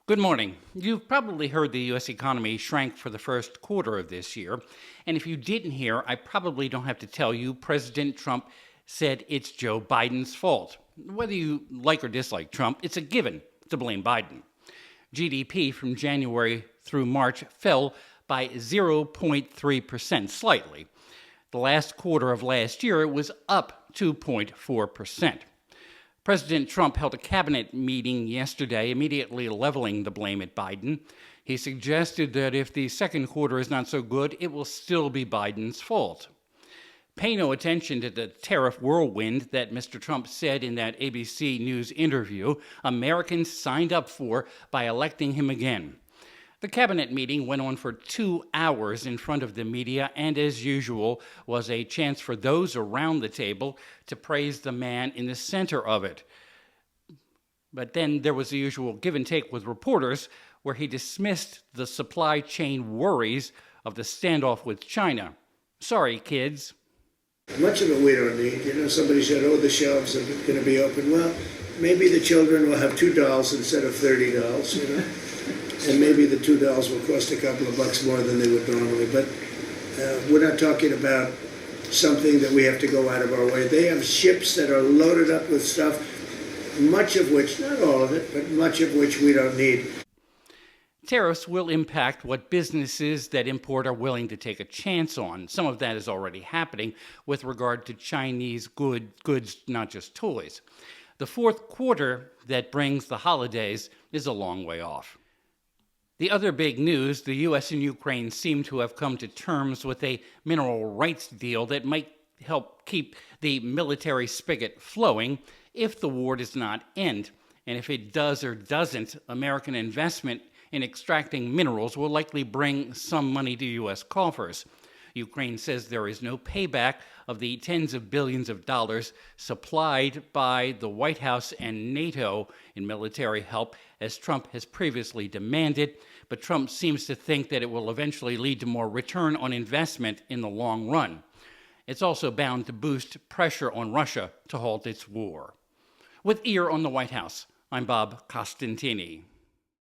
Good morning. You've probably heard the U.S. economy shrank for the first quarter of this year. And if you didn't hear, I probably don't have to tell you, President Trump said it's Joe Biden's fault. Whether you like or dislike Trump, it's a given to blame Biden. GDP from January through March fell by 0.3%, slightly. The last quarter of last year, it was up 2.4%. President Trump held a cabinet meeting yesterday, immediately leveling the blame at Biden. He suggested that if the second quarter is not so good, it will still be Biden's fault. Pay no attention to the tariff whirlwind that Mr. Trump said in that ABC News interview Americans signed up for by electing him again. The cabinet meeting went on for 2 hours in front of the media and, as usual, was a chance for those around the table to praise the man in the center of it. But then there was the usual give and take with reporters, where he dismissed the supply chain worries of the standoff with China. Sorry, kids. Much of it we don't need. Somebody said, the shelves are going to be open. Well, maybe the children will have 2 dolls instead of 30 dolls, And maybe the 2 dolls will cost a couple of bucks more than they would normally. But we're not talking about something that we have to go out of our way. They have ships that are loaded up with stuff, much of which, not all of it, but much of which we don't need. Tariffs will impact what businesses that import are willing to take a chance on. Some of that is already happening with regard to Chinese goods, not just toys. The fourth quarter that brings the holidays is a long way off. The other big news, the U.S. and Ukraine seem to have come to terms with a mineral rights deal that might help keep the military spigot flowing if the war does not end. And if it does or doesn't, American investment in extracting minerals will likely bring some money to U.S. coffers. Ukraine says there is no payback of the tens of billions of dollars supplied by the White House and NATO in military help, as Trump has previously demanded, but Trump seems to think that it will eventually lead to more return on investment in the long run. It's also bound to boost pressure on Russia to halt its war. With Ear on the White House, I'm Bob Costantini.